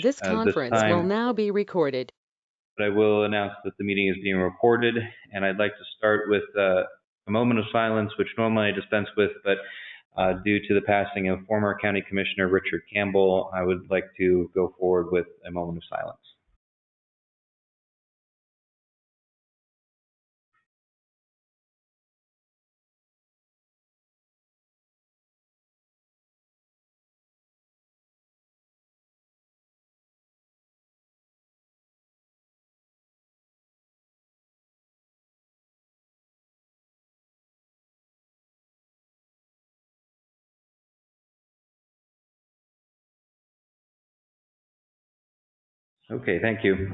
This this conference will time, now be recorded. but I will announce that the meeting is being recorded, and I'd like to start with a moment of silence, which normally I dispense with, but due to the passing of former County Commissioner Richard Campbell, I would like to go forward with a moment of silence. Okay, thank you.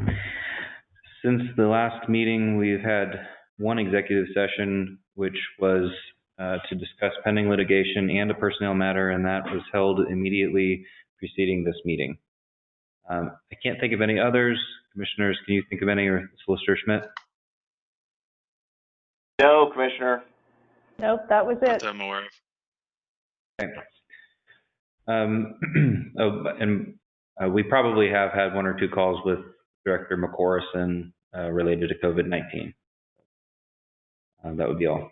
Since the last meeting, we've had one executive session, which was to discuss pending litigation and a personnel matter, and that was held immediately preceding this meeting. I can't think of any others. Commissioners, can you think of any, or Solicitor Schmidt? No, Commissioner. Nope, that was it. That I'm aware of. Okay. We probably have had one or two calls with Director McCorrison related to COVID-19. That would be all.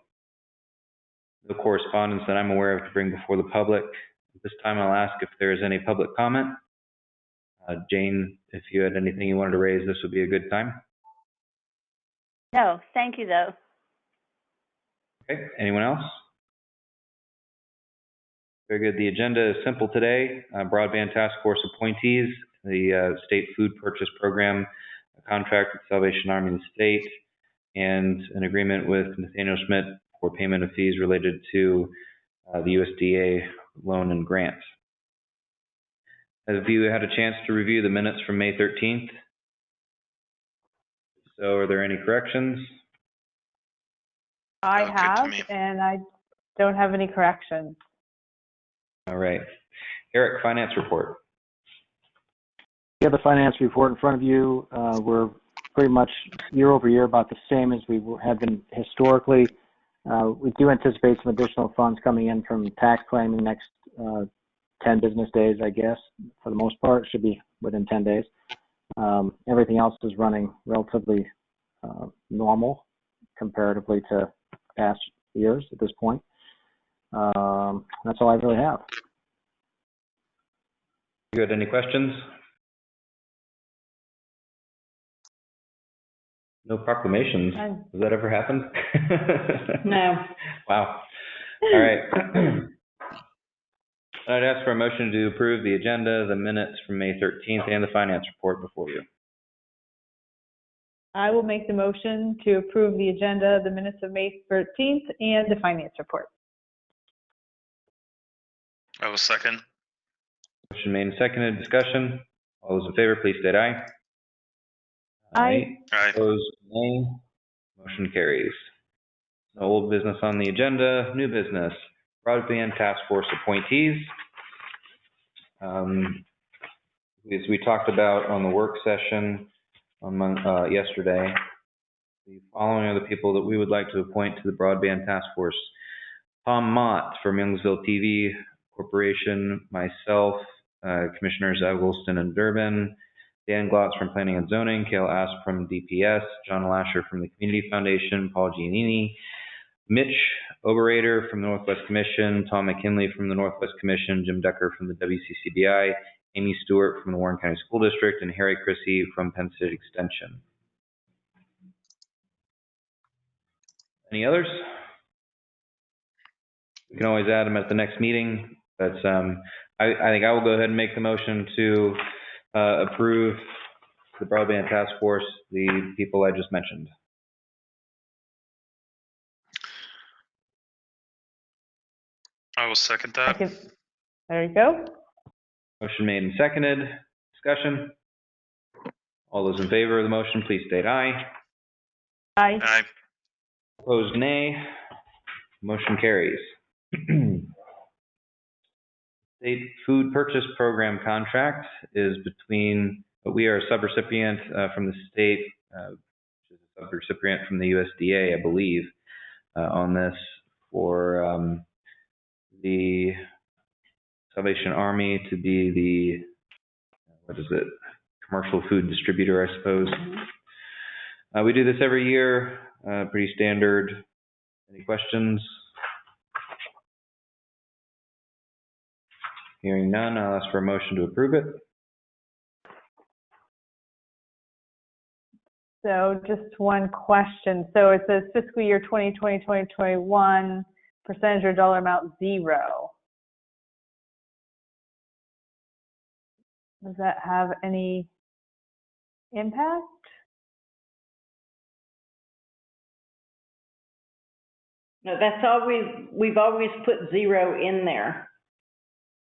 No correspondence that I'm aware of to bring before the public. At this time, I'll ask if there is any public comment. Jane, if you had anything you wanted to raise, this would be a good time. No, thank you, though. Okay, anyone else? Very good. The agenda is simple today. Broadband Task Force appointees, the State Food Purchase Program, a contract with Salvation Army in the state, and an agreement with Nathaniel Schmidt for payment of fees related to the USDA loan and grant. Have you had a chance to review the minutes from May 13th? So are there any corrections? I Good to have, me. and I don't have any corrections. All right. Eric, finance report. You have the finance report in front of you. We're pretty much year over year about the same as we have been historically. We do anticipate some additional funds coming in from tax claim in the next 10 business days, I guess. For the most part, it should be within 10 days. Everything else is running relatively normal comparatively to past years at this point. That's all I really have. Good. Any questions? No proclamations. Has that ever happened? No. Wow. All right. I'd ask for a motion to approve the agenda, the minutes from May 13th, and the finance report before you. I will make the motion to approve the agenda, the minutes of May 13th, and the finance report. I will second. Motion made and seconded. Discussion. All those in favor, please state aye. Aye. Aye. Opposed, nay. Motion carries. No old business on the agenda. New business. Broadband Task Force appointees. As we talked about on the work session on yesterday, the following are the people that we would like to appoint to the Broadband Task Force. Tom Mott from Youngsville TV Corporation, myself, Commissioners Eggleston and Durbin, Dan Glotz from Planning and Zoning, Cale Asp from DPS, John Lasher from the Community Foundation, Paul Giannini, Mitch Oberator from the Northwest Commission, Tom McKinley from the Northwest Commission, Jim Decker from the WCCBI, Amy Stewart from the Warren County School District, and Harry Chrissy from Penn State Extension. Any others? We can always add them at the next meeting, but I think I will go ahead and make the motion to approve the Broadband Task Force, the people I just mentioned. I will second that. There you go. Motion made and seconded. Discussion. All those in favor of the motion, please state aye. Aye. Aye. Opposed, nay. Motion carries. State Food Purchase Program contract is between, we are a subrecipient from the state, which is a subrecipient from the USDA, I believe, on this for the Salvation Army to be the what is it? Commercial food distributor, I suppose. We do this every year, pretty standard. Any questions? Hearing none, I'll ask for a motion to approve it. So just one question. So it says fiscal year 2020, 2021, percentage or dollar amount 0. Does that have any impact? No, that's always, we've always put 0 in there.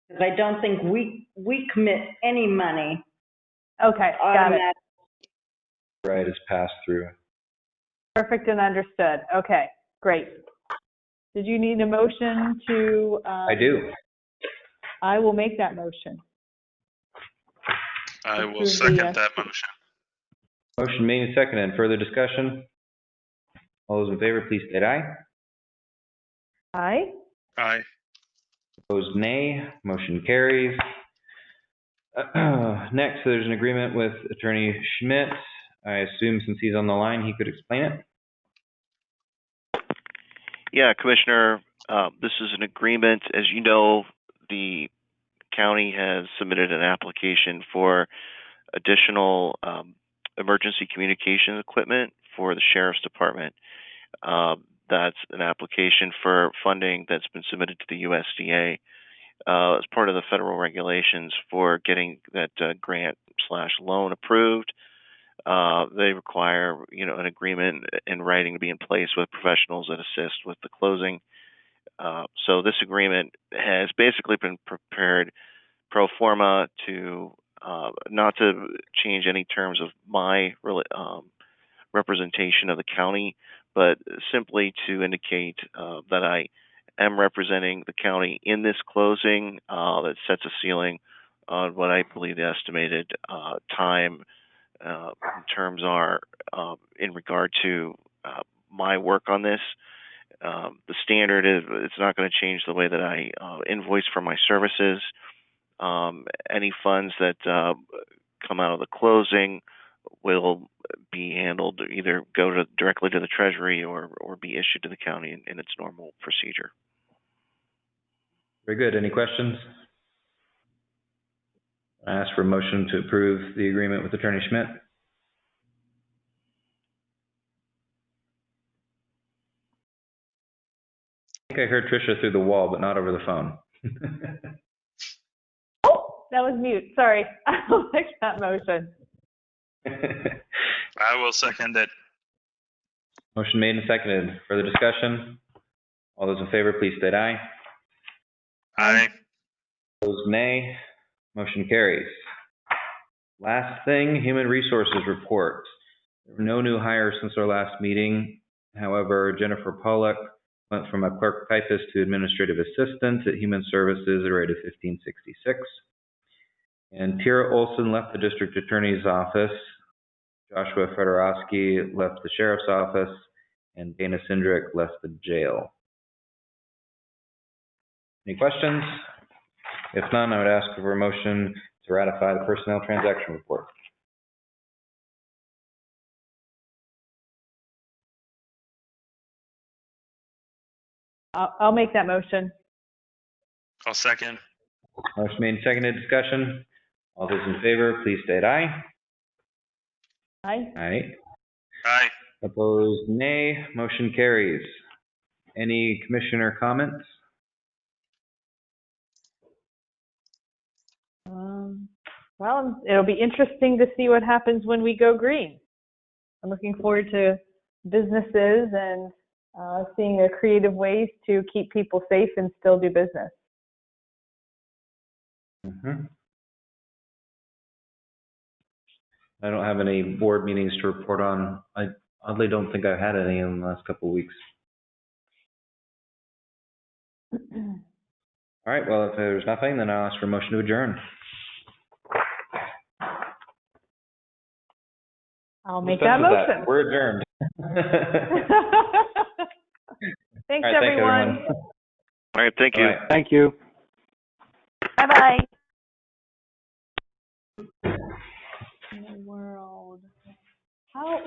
Because I don't think we commit any money Okay, got it. automatically. Right, is passed through. Perfect and understood. Okay, great. Did you need a motion to? I do. I will make that motion. I will Approve the, second that motion. Motion made and seconded. Further discussion? All those in favor, please state aye. Aye. Aye. Opposed, nay. Motion carries. Next, there's an agreement with Attorney Schmidt. I assume since he's on the line, he could explain it. Yeah, Commissioner, this is an agreement. As you know, the county has submitted an application for additional emergency communication equipment for the Sheriff's Department. That's an application for funding that's been submitted to the USDA as part of the federal regulations for getting that grant/loan approved. They require, an agreement in writing to be in place with professionals that assist with the closing. So this agreement has basically been prepared pro forma to not to change any terms of my representation of the county, but simply to indicate that I am representing the county in this closing that sets a ceiling on what I believe the estimated time terms are in regard to my work on this. The standard is it's not going to change the way that I invoice for my services. Any funds that come out of the closing will be handled, either go directly to the Treasury or be issued to the county in its normal procedure. Very good. Any questions? I ask for a motion to approve the agreement with Attorney Schmidt. I think I heard Tricia through the wall, but not over the phone. Oh, that was mute. Sorry. I'll make that motion. I will second it. Motion made and seconded. Further discussion? All those in favor, please state aye. Aye. Opposed, nay. Motion carries. Last thing, Human Resources Report. There were no new hires since our last meeting. However, Jennifer Pollock went from a clerk typist to administrative assistant at Human Services at a rate of $15.66. And Tira Olson left the district attorney's office. Joshua Fedorowski left the sheriff's office, and Dana Sindrick left the jail. Any questions? If none, I would ask for a motion to ratify the personnel transaction report. I'll make that motion. I'll second. Motion made and seconded. Discussion. All those in favor, please state aye. Aye. Aye. Aye. Opposed, nay. Motion carries. Any commissioner comments? Well, it'll be interesting to see what happens when we go green. I'm looking forward to businesses and seeing creative ways to keep people safe and still do business. I don't have any board meetings to report on. I oddly don't think I've had any in the last couple of weeks. All right, well, if there's nothing, then I'll ask for a motion to adjourn. I'll make that motion. We're adjourned. Thanks, All right, everyone. All right, thank you. All right. Thank you. Bye-bye. in the world. How